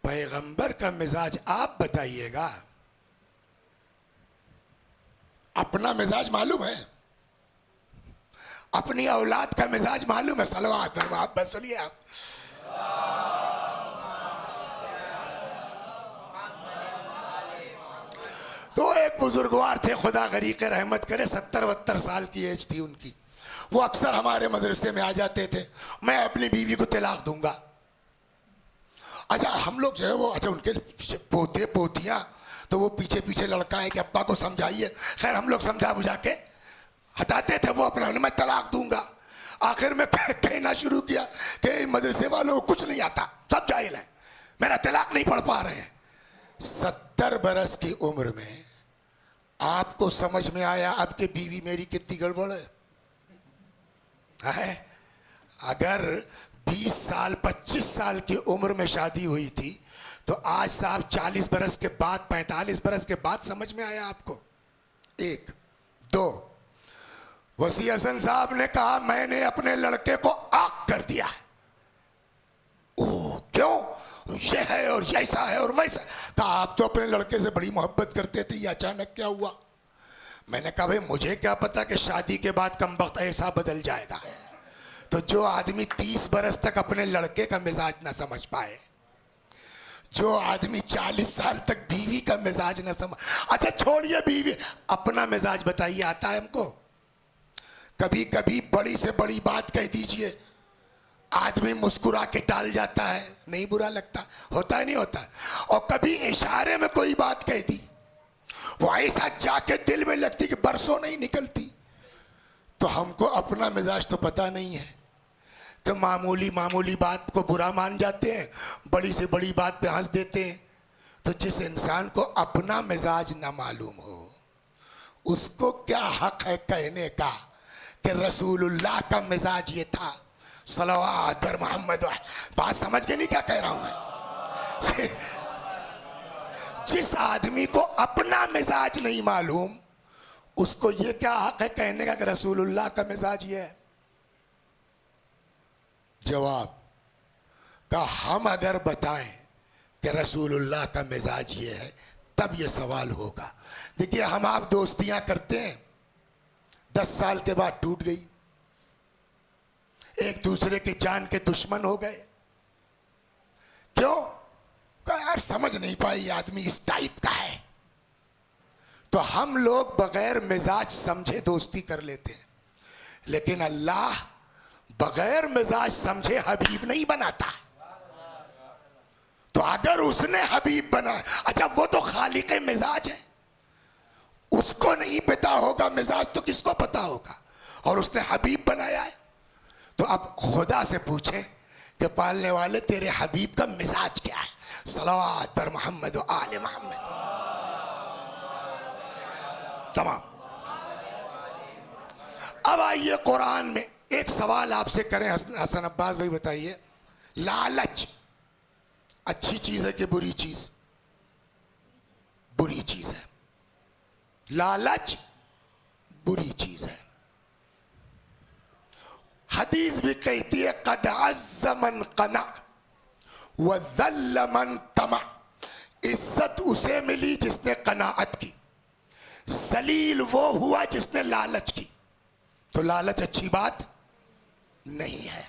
पैगंबर का मिजाज आप बताइएगा। अपना मिजाज मालूम है? अपनी औलाद का मिजाज मालूम है? सलवात और मोहब्बत सुनिए आप। तो एक बुजुर्गवार थे, खुदा गरीक रहमत करे, 70-72 साल की एज थी उनकी। वो अक्सर हमारे मदरसे में आ जाते थे। मैं अपनी बीवी को तलाक दूंगा। अच्छा हम लोग जो है वो, अच्छा उनके पोते पोतियां, तो वो पीछे पीछे लड़का है कि अब्बा को समझाइए। खैर हम लोग समझा बुझा के हटाते थे। वो अपना मैं तलाक दूंगा। आखिर में कहना शुरू किया कि मदरसे वालों को कुछ नहीं आता, सब जाहिल है, मेरा तलाक नहीं पढ़ पा रहे हैं। 70 बरस की उम्र में आपको समझ में आया आपके बीवी मेरी कितनी गड़बड़ है? अगर 20 साल 25 साल की उम्र में शादी हुई थी तो आज साहब 40 बरस के बाद, 45 बरस के बाद समझ में आया आपको? 1 2 वसी हसन साहब ने कहा मैंने अपने लड़के को आग कर दिया। ओह क्यों? ये है और ऐसा है और वैसा। कहा आप तो अपने लड़के से बड़ी मोहब्बत करते थे, ये अचानक क्या हुआ? मैंने कहा भाई मुझे क्या पता कि शादी के बाद कम वक्त ऐसा बदल जाएगा। तो जो आदमी 30 बरस तक अपने लड़के का मिजाज ना समझ पाए, जो आदमी 40 साल तक बीवी का मिजाज ना समझ, अच्छा छोड़िए बीवी, अपना मिजाज बताइए आता है हमको? कभी कभी बड़ी से बड़ी बात कह दीजिए, आदमी मुस्कुरा के टाल जाता है, नहीं बुरा लगता? होता है नहीं होता? और कभी इशारे में कोई बात कह दी, वो ऐसा जाके दिल में लगती कि बरसों नहीं निकलती। तो हमको अपना मिजाज तो पता नहीं है कि मामूली मामूली बात को बुरा मान जाते हैं, बड़ी से बड़ी बात पे हंस देते हैं। तो जिस इंसान को अपना मिजाज ना मालूम हो उसको क्या हक है कहने का कि रसूलुल्लाह का मिजाज ये था? सलवात पर मोहम्मद। बात समझ के नहीं क्या कह रहा हूं मैं? जिस आदमी को अपना मिजाज नहीं मालूम उसको ये क्या हक है कहने का कि रसूलुल्लाह का मिजाज ये है? जवाब का हम अगर बताएं कि रसूलुल्लाह का मिजाज ये है तब ये सवाल होगा। देखिए हम आप दोस्तियां करते हैं, 10 साल के बाद टूट गई, एक दूसरे के जान के दुश्मन हो गए। क्यों? यार समझ नहीं पाई ये आदमी इस टाइप का है। तो हम लोग बगैर मिजाज समझे दोस्ती कर लेते हैं, लेकिन अल्लाह बगैर मिजाज समझे हबीब नहीं बनाता। तो अगर उसने हबीब बनाया, अच्छा वो तो खालिक मिजाज है, उसको नहीं पता होगा मिजाज तो किसको पता होगा। और उसने हबीब बनाया है। तो अब खुदा से पूछे कि पालने वाले तेरे हबीब का मिजाज क्या है। सलावत पर मोहम्मद व आले मोहम्मद। तमाम। अब आइए कुरान में एक सवाल आपसे करें हसन अब्बास भाई, बताइए लालच अच्छी चीज है कि बुरी चीज? बुरी चीज है। लालच बुरी चीज है। हदीस भी कहती है कद अज़्ज़ मन क़ना व ज़ल्ल मन तमा। इज्जत उसे मिली जिसने कनाअत की, जलील वो हुआ जिसने लालच की। तो लालच अच्छी बात नहीं है।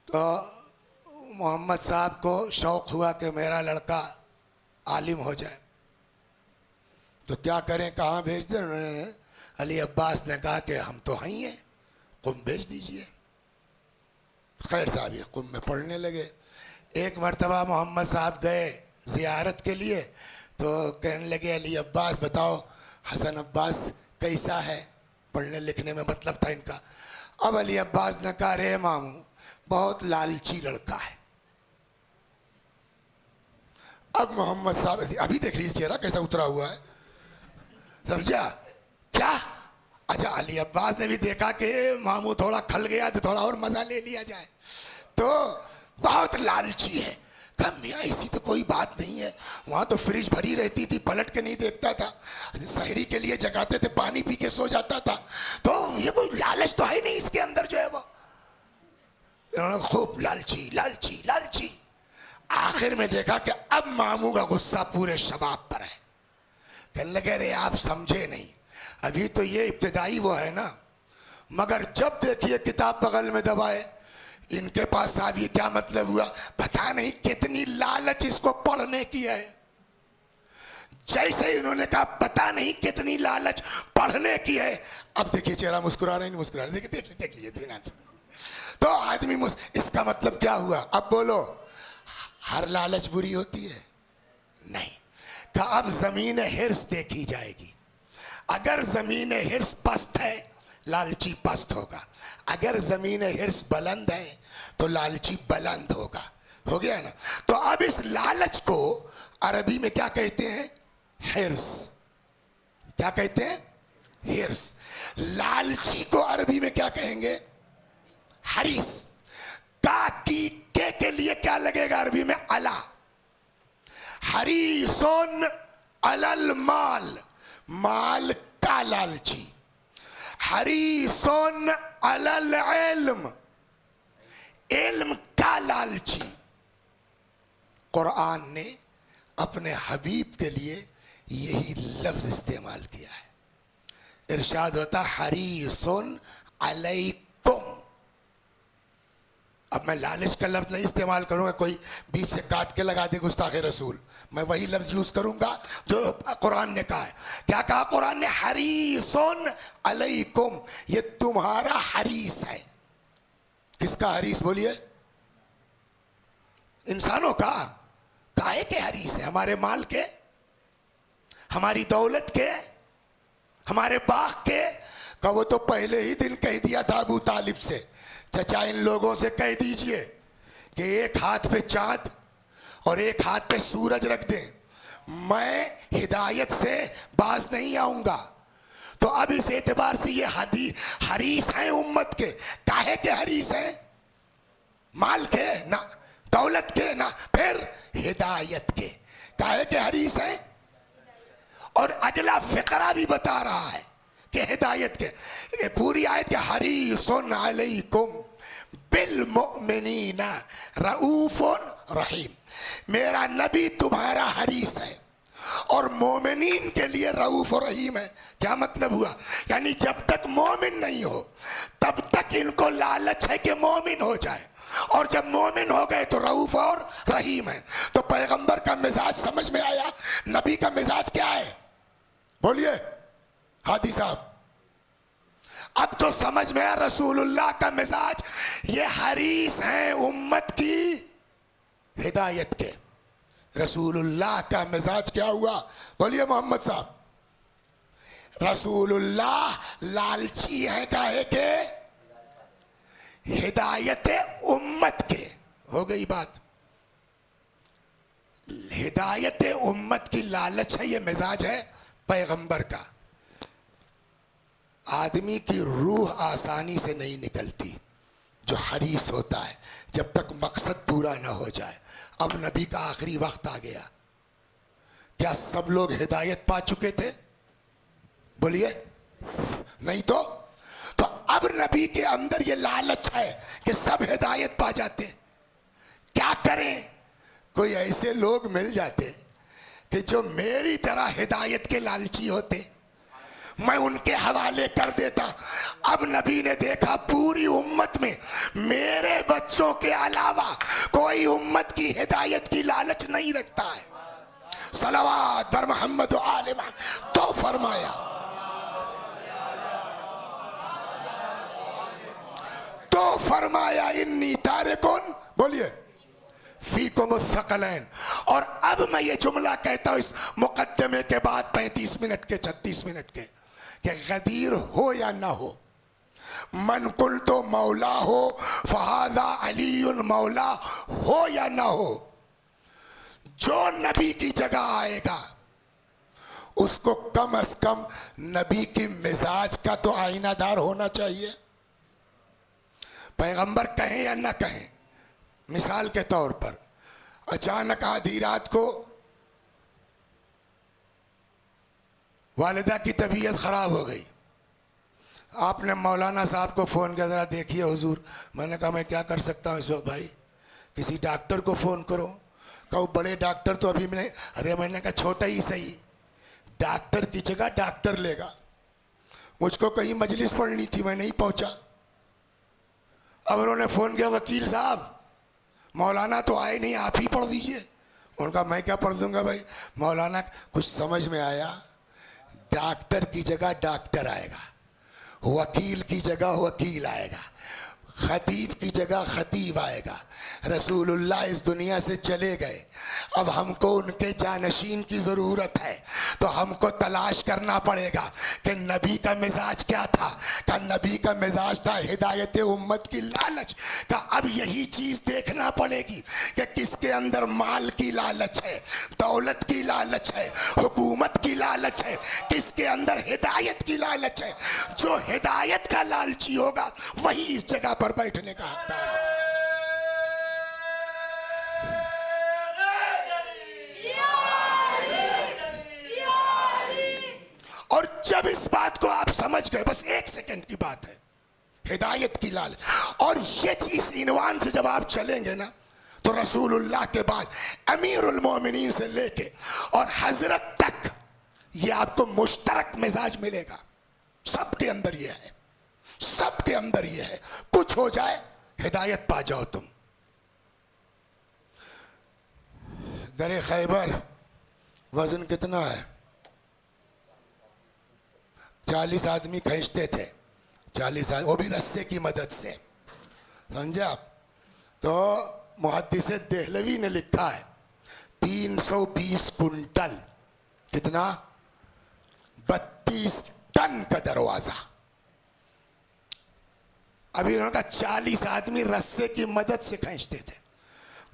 तो मोहम्मद साहब को शौक हुआ कि मेरा लड़का आलिम हो जाए, तो क्या करें, कहाँ भेज दें? उन्होंने अली अब्बास ने कहा कि हम तो हैं ही हैं, कुम भेज दीजिए। खैर साहब ये कुम में पढ़ने लगे। एक मरतबा मोहम्मद साहब गए ज़ियारत के लिए, तो कहने लगे अली अब्बास बताओ हसन अब्बास कैसा है, पढ़ने लिखने में मतलब था इनका। अब अली अब्बास ने कहा रे मामू बहुत लालची लड़का है। अब मोहम्मद साहब अभी देख लीजिए चेहरा कैसा उतरा हुआ है, समझा क्या? अच्छा अली अब्बास ने भी देखा कि मामू थोड़ा खल गया तो थोड़ा और मजा ले लिया जाए, तो बहुत लालची है। कहा मियाँ ऐसी तो कोई बात नहीं है, वहाँ तो फ्रिज भरी रहती थी, पलट के नहीं देखता था, शहरी के लिए जगाते थे पानी पी के सो जाता था, तो ये कोई लालच तो है नहीं इसके अंदर जो है वो। इन्होंने खूब लालची लालची लालची। आखिर में देखा कि अब मामू का गुस्सा पूरे शबाब पर है। कहने लगे रे आप समझे नहीं, अभी तो ये इब्तिदाई वो है ना, मगर जब देखिए किताब बगल में दबाए, इनके पास साहब ये क्या मतलब हुआ, पता नहीं कितनी लालच इसको पढ़ने की है। जैसे इन्होंने कहा पता नहीं कितनी लालच पढ़ने की है, अब देखिए चेहरा मुस्कुरा रहे नहीं मुस्कुरा रहे, देखिए देख लीजिए। तो आदमी इसका मतलब क्या हुआ? अब बोलो हर लालच बुरी होती है? नहीं। का अब ज़मीन हिर्स देखी जाएगी। अगर ज़मीन हिर्स पस्त है लालची पस्त होगा, अगर ज़मीन हिर्स बुलंद है तो लालची बुलंद होगा। हो गया ना? तो अब इस लालच को अरबी में क्या कहते हैं? हिर्स। क्या कहते हैं? हिर्स। लालची को अरबी में क्या कहेंगे? हरीस। का की के लिए क्या लगेगा अरबी में? अला। हरीसोन अलल माल, माल का लालची। हरीसोन अलल इल्म, इल्म का लालची। कुरान ने अपने हबीब के लिए यही लफ्ज इस्तेमाल किया है। इरशाद होता हरीसोन अलैकुम। अब मैं लालच का लफ्ज नहीं इस्तेमाल करूंगा, कोई बीच से काट के लगा दे गुस्ताखे रसूल, मैं वही लफ्ज यूज करूंगा जो कुरान ने कहा है। क्या कहा कुरान ने? हरीसोन अलैकुम, ये तुम्हारा हरीस है। किसका हरीस बोलिए? इंसानों का। काहे के हरीस है? हमारे माल के, हमारी दौलत के, हमारे बाग के। का वो तो पहले ही दिन कह दिया था अबू तालिब से, चचा इन लोगों से कह दीजिए कि एक हाथ पे चांद और एक हाथ पे सूरज रख दें, मैं हिदायत से बाज नहीं आऊंगा। तो अब इस एतबार से ये हरीस हैं उम्मत के। काहे के हरीस हैं? माल के ना, दौलत के ना, फिर हिदायत के। काहे के हरीस हैं? और अगला फिक्रा भी बता रहा है कि हिदायत के। पूरी आयत के हरीसुन अलैकुम बिल मुमिनीना रऊफुन रहीम। मेरा नबी तुम्हारा हरीस है और मोमिनीन के लिए रऊफ और रहीम है। क्या मतलब हुआ? यानी जब तक मोमिन नहीं हो तब तक इनको लालच है कि मोमिन हो जाए, और जब मोमिन हो गए तो रऊफ और रहीम है। तो पैगंबर का मिजाज समझ में आया। नबी का मिजाज क्या है बोलिए हादी साहब? अब तो समझ में आया रसूलुल्लाह का मिजाज, ये हरीस हैं उम्मत की हिदायत के। रसूलुल्लाह का मिजाज क्या हुआ? बोलिए मोहम्मद साहब। रसूलुल्लाह लालची है काहे के? हिदायत उम्मत के। हो गई बात। हिदायत उम्मत की लालच है, ये मिजाज है पैगंबर का। आदमी की रूह आसानी से नहीं निकलती जो हरीस होता है, जब तक मकसद पूरा ना हो जाए। अब नबी का आखिरी वक्त आ गया। क्या सब लोग हिदायत पा चुके थे? बोलिए नहीं तो अब नबी के अंदर ये लालच है कि सब हिदायत पा जाते। क्या करें? कोई ऐसे लोग मिल जाते कि जो मेरी तरह हिदायत के लालची होते, मैं उनके हवाले कर देता। अब नबी ने देखा पूरी उम्मत में मेरे बच्चों के अलावा कोई उम्मत की हिदायत की लालच नहीं रखता है। सलावत बर मोहम्मद आले मोहम्मद। तो फरमाया इन्नी तारिकुन, बोलिए, फीकुम सक़लैन। और अब मैं ये जुमला कहता हूं इस मुकद्दमे के बाद 35 मिनट के 36 मिनट के, कि गदीर हो या ना हो, मन कुल तो मौला हो फहादा अलीउल मौला, हो या ना हो, जो नबी की जगह आएगा उसको कम से कम नबी की मिजाज का तो आईनादार होना चाहिए। पैगंबर कहें या ना कहें, मिसाल के तौर पर अचानक आधी रात को वालिदा की तबीयत खराब हो गई, आपने मौलाना साहब को फ़ोन किया, ज़रा देखिए हुजूर। मैंने कहा मैं क्या कर सकता हूँ इस वक्त भाई? किसी डॉक्टर को फ़ोन करो। कहो बड़े डॉक्टर तो अभी मैंने, अरे मैंने कहा छोटा ही सही, डॉक्टर की जगह डॉक्टर लेगा। मुझको कहीं मजलिस पढ़नी थी, मैं नहीं पहुँचा। अब उन्होंने फ़ोन किया, वकील साहब मौलाना तो आए नहीं, आप ही पढ़ दीजिए। उनका मैं क्या पढ़ दूंगा भाई? मौलाना कुछ समझ में आया, डॉक्टर की जगह डॉक्टर आएगा, वकील की जगह वकील आएगा, खतीब की जगह खतीब आएगा। रसूलुल्लाह इस दुनिया से चले गए, अब हमको उनके जानशीन की ज़रूरत है। तो हमको तलाश करना पड़ेगा कि नबी का मिजाज क्या था। का नबी का मिजाज था हिदायत उम्मत की लालच का। अब यही चीज़ देखना पड़ेगी कि किसके अंदर माल की लालच है, दौलत की लालच है, हुकूमत की लालच है, किसके अंदर हिदायत की लालच है। जो हिदायत का लालची होगा वही इस जगह पर बैठने का हकदार है। और जब इस बात को आप समझ गए, बस 1 सेकंड की बात है, हिदायत की लालच, और ये इस इनवान से जब आप चलेंगे ना, तो रसूलुल्लाह के बाद अमीरुल मोमिनीन से लेके और हजरत तक ये आपको मुश्तरक मिजाज मिलेगा। सबके अंदर ये है, सबके अंदर ये है। कुछ हो जाए हिदायत पा जाओ तुम। दरे खैबर वजन कितना है? 40 आदमी खींचते थे, 40 आदमी, वो भी रस्से की मदद से, समझे आप? तो मुहद्दिस देहलवी ने लिखा है 320 कुंटल, कितना? 32 टन का दरवाजा। अभी उन्होंने कहा 40 आदमी रस्से की मदद से खींचते थे।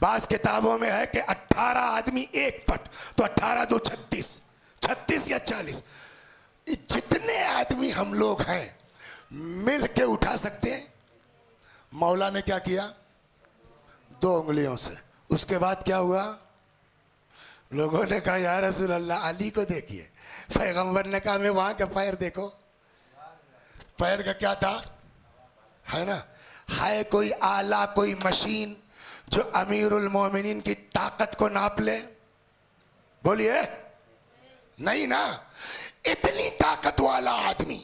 बास किताबों में है कि 18 आदमी एक पट, तो 18 2 36, 36 या 40, जितने आदमी हम लोग हैं मिल के उठा सकते हैं। मौला ने क्या किया? 2 उंगलियों से। उसके बाद क्या हुआ? लोगों ने कहा या रसूल अल्लाह, अली को देखिए। पैगंबर ने कहा मैं वहां का पैर देखो। पैर का क्या था? है ना, है कोई आला, कोई मशीन जो अमीरुल मोमिनीन की ताकत को नाप ले? बोलिए नहीं ना। इतनी ताकत वाला आदमी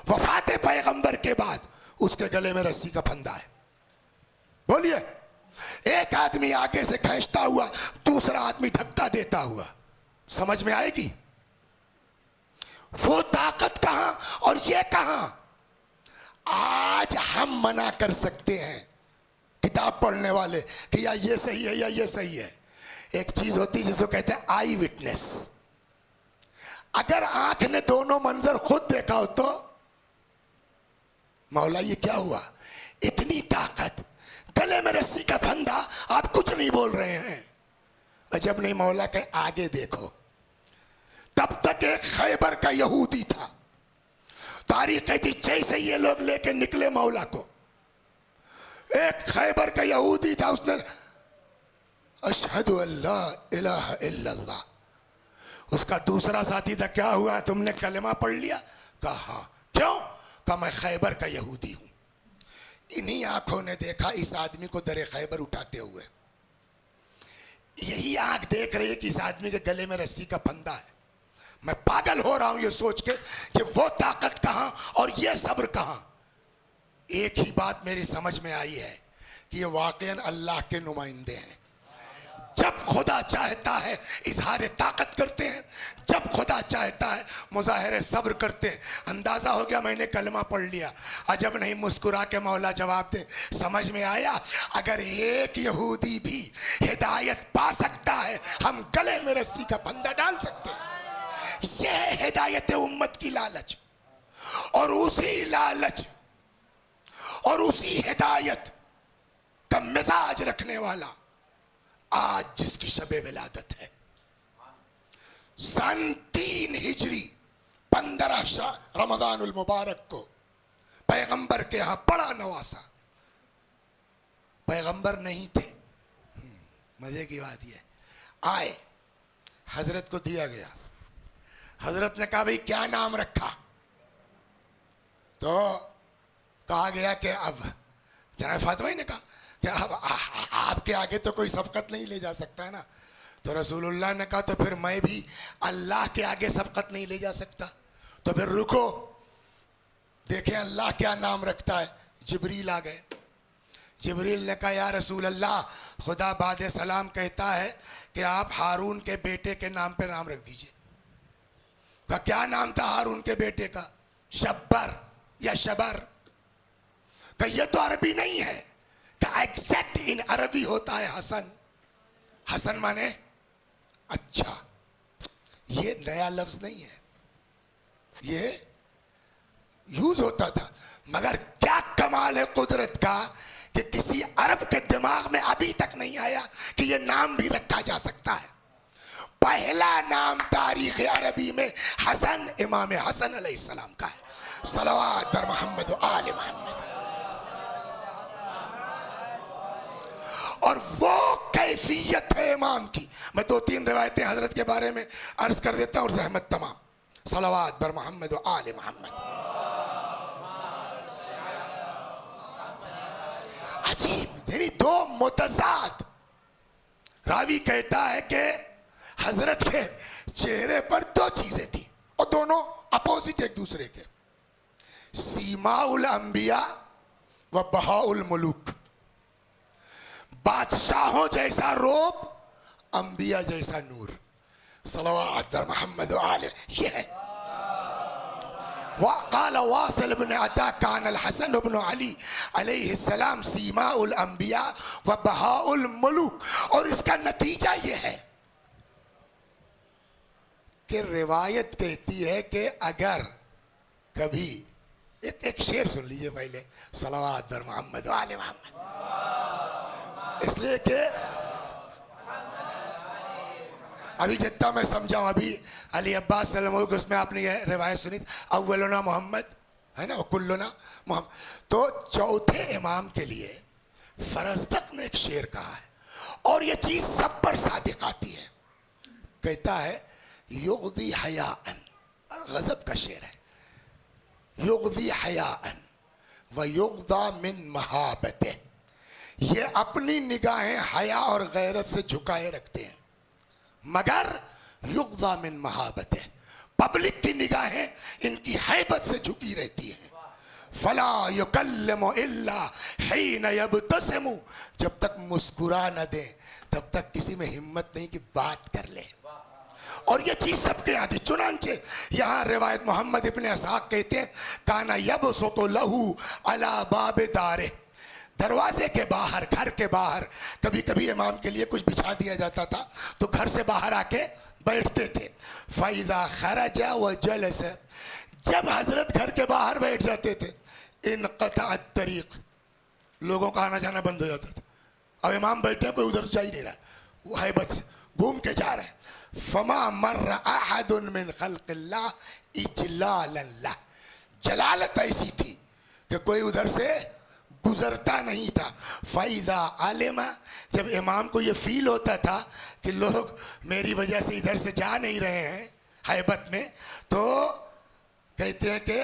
वफात पैगंबर के बाद उसके गले में रस्सी का फंदा है। बोलिए, एक आदमी आगे से खींचता हुआ, दूसरा आदमी धक्का देता हुआ, समझ में आएगी? वो ताकत कहां और ये कहां? आज हम मना कर सकते हैं किताब पढ़ने वाले कि या ये सही है या ये सही है। एक चीज होती है जिसको कहते हैं आई विटनेस। अगर आंख ने दोनों मंजर खुद देखा हो तो मौला ये क्या हुआ, इतनी ताकत, गले में रस्सी का फंदा, आप कुछ नहीं बोल रहे हैं। अजब नहीं, मौला के आगे देखो। तब तक एक खैबर का यहूदी था, तारीख कहती जैसे ये लोग लेके निकले मौला को, एक खैबर का यहूदी था, उसने अशहदु अल्ला इलाहा इल्लल्लाह। उसका दूसरा साथी था, क्या हुआ तुमने कलमा पढ़ लिया? कहा हाँ। क्यों? कहा मैं खैबर का यहूदी हूं। इन्हीं आंखों ने देखा इस आदमी को दरे खैबर उठाते हुए। यही आंख देख रही है कि इस आदमी के गले में रस्सी का फंदा है। मैं पागल हो रहा हूं ये सोच के कि वो ताकत कहां और ये सब्र कहां। एक ही बात मेरी समझ में आई है कि ये वाकईन अल्लाह के नुमाइंदे हैं। जब खुदा चाहता है इजहार ताकत करते हैं, जब खुदा चाहता है मुजाहिरे सब्र करते हैं। अंदाजा हो गया मैंने कलमा पढ़ लिया। अजब नहीं, मुस्कुरा के मौला जवाब दे, समझ में आया? अगर एक यहूदी भी हिदायत पा सकता है, हम गले में रस्सी का फंदा डाल सकते हैं। यह है हिदायत उम्मत की लालच, और उसी लालच और उसी हिदायत का मिजाज रखने वाला आज जिसकी शबे विलादत है, सन 3 हिजरी 15 रमजानुल मुबारक को पैगंबर के यहां बड़ा नवासा। पैगंबर नहीं थे, मजे की बात यह, आए, हजरत को दिया गया। हजरत ने कहा भाई क्या नाम रखा? तो कहा गया कि अब जनाब फातिमा ने कहा कि अब आपके आगे तो कोई सबकत नहीं ले जा सकता है ना। तो रसूलुल्लाह ने कहा तो फिर मैं भी अल्लाह के आगे सबकत नहीं ले जा सकता। तो फिर रुको, देखें अल्लाह क्या नाम रखता है। जिब्रील आ गए। जिब्रील ने कहा या रसूल अल्लाह, खुदा बाद सलाम कहता है कि आप हारून के बेटे के नाम पे नाम रख दीजिए। का क्या नाम था हारून के बेटे का? शब्बर या शबर। का ये तो अरबी नहीं है, का एग्जैक्ट इन अरबी होता है हसन। हसन माने अच्छा, ये नया लफ्ज नहीं है, ये यूज होता था। मगर क्या कमाल है कुदरत का कि किसी अरब के दिमाग में अभी तक नहीं आया कि ये नाम भी रखा जा सकता है। पहला नाम तारीख अरबी में हसन, इमाम हसन अलैहिस्सलाम का है। सलवात दर मोहम्मद व आले मोहम्मद। और वो कैफियत है इमाम की। मैं 2-3 रिवायतें हजरत के बारे में अर्ज कर देता हूं और ज़हमत तमाम। सलवात बर मोहम्मद व आले मोहम्मद। अजीब, यानी दो मुतज़ाद। रावी कहता है कि हजरत के चेहरे पर 2 चीजें थी और दोनों अपोजिट एक दूसरे के। सीमाउल अंबिया व बहाउल मुलूक। बादशाहों जैसा रोब, अंबिया जैसा नूर। सलवात दर मोहम्मद व आले। ये है वक़ाल वासिल इब्न अता कान अल हसन इब्न अली अलैहिस्सलाम सीमाउल अंबिया व बहाउल मुलूक। और इसका नतीजा ये है कि रिवायत कहती है कि अगर कभी एक शेर सुन लीजिए पहले। सलवात दर मोहम्मद व आले मोहम्मद। इसलिए कि अभी जितना मैं समझाऊं, अभी अली अब्बास सल्लल्लाहु अलैहि उसमें आपने ये रिवायत सुनी, अव्वलुना मोहम्मद है ना, कुल्लुना मोहम्मद। तो चौथे इमाम के लिए फरजदक ने एक शेर कहा है और ये चीज सब पर सादिक आती है। कहता है युग़दी हयाअन, गजब का शेर है। युग़दी हयाअन व युग़दा मिन महाबते। ये अपनी निगाहें हया और गैरत से झुकाए रखते हैं, मगर युग़दा मिन महाबते, पब्लिक की निगाहें इनकी हैबत से झुकी रहती हैं। फला युकल्लिमु इल्लाहीन यब्तसिमु, जब तक मुस्कुरा न दे तब तक किसी में हिम्मत नहीं कि बात कर ले। और ये चीज सबके यहाँ थी। चुनांचे यहाँ रिवायत मोहम्मद इब्न इसहाक कहते हैं काना यबसुतु लहू अला बाब दारे, दरवाजे के बाहर, घर के बाहर कभी कभी इमाम के लिए कुछ बिछा दिया जाता था तो घर से बाहर आके बैठते थे। फ़ैज़ा खरजा व जलस, जब हजरत घर के बाहर बैठ जाते थे, इनक़ता तरीक़, लोगों का आना जाना बंद हो जाता था। अब इमाम बैठे, कोई उधर जा ही नहीं रहा, वो हैबत से घूम के जा रहे हैं। फमा मर्र अहदुन मिन खल्क़िल्लाह इजलालन लह, जलालत ऐसी थी कि कोई उधर से गुजरता नहीं था। फ़ैज़ा आलिमा, जब इमाम को ये फील होता था कि लोग मेरी वजह से इधर से जा नहीं रहे हैं हैबत में, तो कहते हैं कि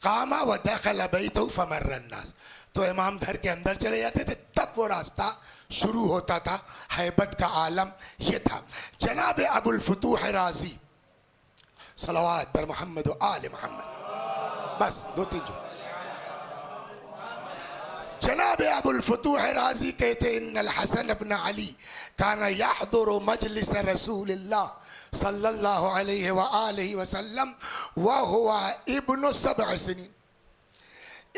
कामा व दखल बैतहु फमर्र अन्नास, तो इमाम घर के अंदर चले जाते थे, तब वो रास्ता शुरू होता था। हैबत का आलम ये था। जनाब अबुल फुतूह राजी, सलवात पर मोहम्मद व आले मोहम्मद, बस 2-3 जो। जनाब अबुल फुतूह राजी कहते इन्नल हसन इब्न अली काना यहदुरु मजलिस रसूलिल्लाह सल्लल्लाहु अलैहि व आलिहि वसल्लम व हुवा इब्नु 7 सिनीन।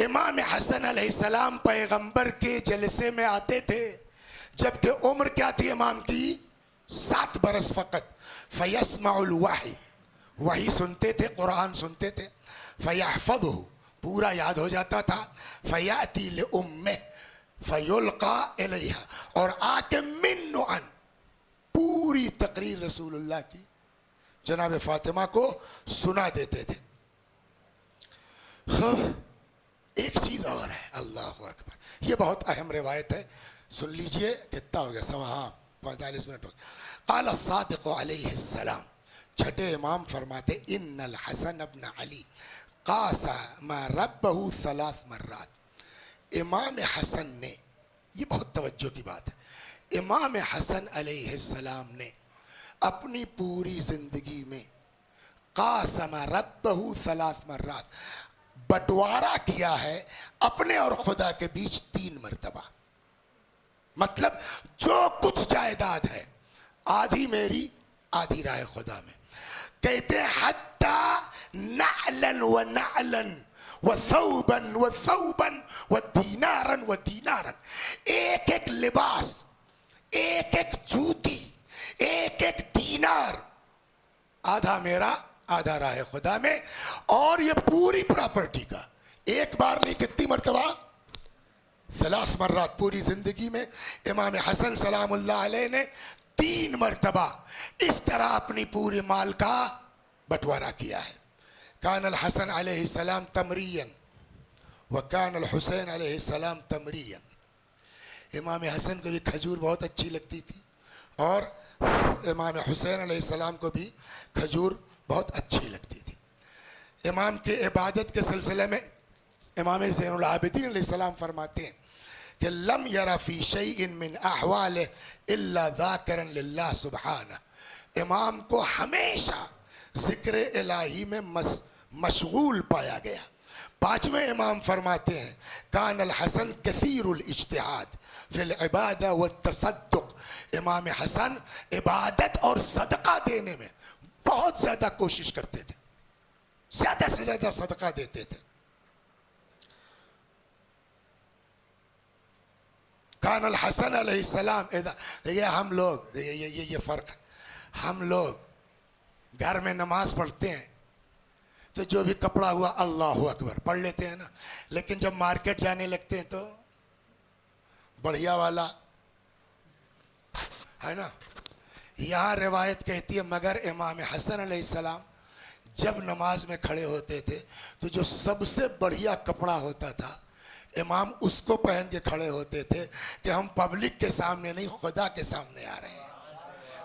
इमाम हसन अलैहिस्सलाम पैगंबर के जलसे में आते थे जबकि उम्र क्या थी इमाम की? 7 बरस फ़कत। फ़यस्मउल वही, वही सुनते थे, कुरान सुनते थे। फ़यहफ़ज़ुहु, पूरा याद हो जाता था। फ़याती लिउम्मिह फ़युल्क़ा इलैहा, और आके मिन्नु अन, पूरी तकरीर रसूलुल्लाह की जनाब फ़ातिमा को सुना देते थे। एक चीज़ और है, अल्लाह अकबर, ये बहुत अहम रिवायत है, सुन लीजिए। कितना हो गया? 45 मिनट हो गए। क़ाल सादिक़ अलैहिस्सलाम, छठे इमाम फरमाते इन्नल हसन इब्न अली क़ासम रब्बहु 3 मर्रात। इमाम हसन ने, ये बहुत तवज्जो की बात है, इमाम हसन अलैहिस्सलाम ने अपनी पूरी जिंदगी में क़ासम रब्बहु 3 मर्रात, बंटवारा किया है अपने और खुदा के बीच 3 मरतबा। मतलब जो कुछ जायदाद है, आधी मेरी आधी राय खुदा में। कहते हैं हत्ता नअलन व नअलन व थौबन व थौबन व दीनारन व दीनारन, एक एक लिबास, एक एक जूती, एक एक दीनार, आधा मेरा आधा राह खुदा में। और ये पूरी प्रॉपर्टी का एक बार नहीं, कितनी मरतबा? 3 मर्रात पूरी जिंदगी में इमाम हसन सलामुल्लाह अलैह ने 3 मरतबा इस तरह अपनी पूरे माल का बंटवारा किया है। कान अल हसन अलैहिस्सलाम तमरियन व कान अल हुसैन अलैहिस्सलाम तमरियन। इमाम हसन को भी खजूर बहुत अच्छी लगती थी और इमाम हुसैन अलैहिस्सलाम को भी खजूर बहुत अच्छी लगती थी। इमाम के इबादत के सिलसिले में इमाम ज़ैनुल आबिदीन अलैहिस्सलाम फरमाते हैं कि लम यरा फी शैइन मिन अहवालिहि इल्ला ज़ाकिरन लिल्लाह सुब्हानह। इमाम को हमेशा ज़िक्र इलाही में मशगूल पाया गया। 5वें इमाम फरमाते हैं कान अल हसन कसीरुल इज्तिहाद फिल इबादा व तसद्दुक़। इमाम हसन इबादत और सदका देने में बहुत ज़्यादा कोशिश करते थे, ज़्यादा से ज़्यादा सदका देते थे। कान अल हसन अलैहिस्सलाम, देखिए हम लोग ये फ़र्क है, हम लोग घर में नमाज पढ़ते हैं तो जो भी कपड़ा हुआ अल्लाहु अकबर पढ़ लेते हैं ना, लेकिन जब मार्केट जाने लगते हैं तो बढ़िया वाला है ना। यहाँ रिवायत कहती है मगर इमाम हसन अलैहिस्सलाम जब नमाज में खड़े होते थे तो जो सबसे बढ़िया कपड़ा होता था इमाम उसको पहन के खड़े होते थे कि हम पब्लिक के सामने नहीं, खुदा के सामने आ रहे हैं।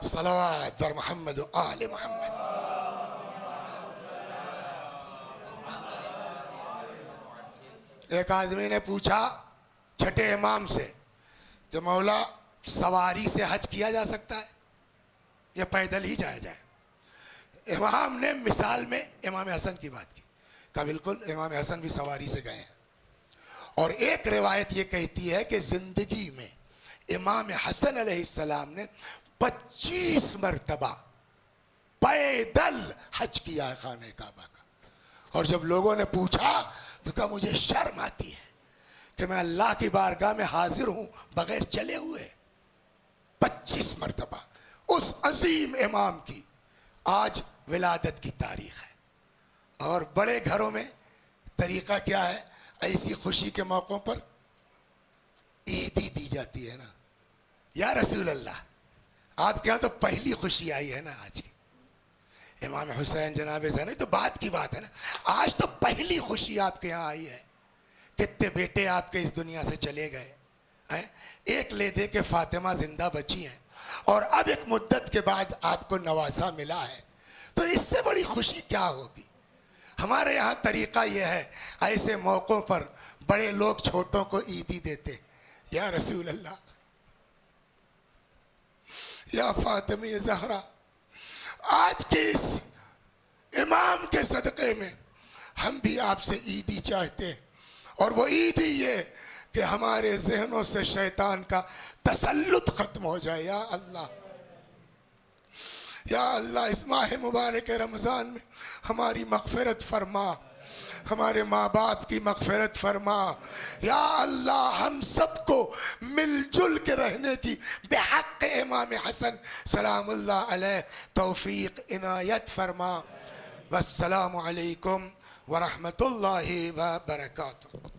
सलवात पर मोहम्मद व आले मोहम्मद। एक आदमी ने पूछा छठे इमाम से कि मौला सवारी से हज किया जा सकता है या पैदल ही जाया जाए? इमाम ने मिसाल में इमाम हसन की बात की, कहा बिल्कुल इमाम हसन भी सवारी से गए हैं। और एक रिवायत ये कहती है कि जिंदगी में इमाम हसन अलैहिस्सलाम ने 25 मरतबा पैदल हज किया है खाने काबा का। और जब लोगों ने पूछा तो कहा मुझे शर्म आती है कि मैं अल्लाह की बारगाह में हाजिर हूं बगैर चले हुए। 25 मरतबा उस अजीम इमाम की आज विलादत की तारीख है। और बड़े घरों में तरीका क्या है, ऐसी खुशी के मौक़ों पर ईदी दी जाती है ना। या रसूल अल्लाह, आपके यहाँ तो पहली खुशी आई है ना आज की, इमाम हुसैन जनाब ज़ैनब, तो बात की बात है ना। आज तो पहली खुशी आपके यहाँ आई है। कितने बेटे आपके इस दुनिया से चले गए हैं, एक ले दे के फातिमा जिंदा बची हैं, और अब एक मुद्दत के बाद आपको नवासा मिला है, तो इससे बड़ी खुशी क्या होगी। हमारे यहाँ तरीका यह है, ऐसे मौक़ों पर बड़े लोग छोटों को ईदी देते। या रसूल अल्लाह, या फातिमा ज़हरा, आज के इस इमाम के सदक़े में हम भी आपसे ईदी चाहते हैं, और वो ईदी ये कि हमारे जहनों से शैतान का तसल्लुत ख़त्म हो जाए। या अल्लाह, या अल्लाह, इस माह मुबारक रमज़ान में हमारी मग़फ़िरत फरमा, हमारे माँ बाप की मग़फ़िरत फरमा। या अल्लाह, हम सबको मिलजुल के रहने की बेहक़ इमाम हसन सलामुल्लाह अलैह तौफ़ीक़ इनायत फरमा। वस्सलामु अलैकुम व रहमतुल्लाहि व बरकातुहू।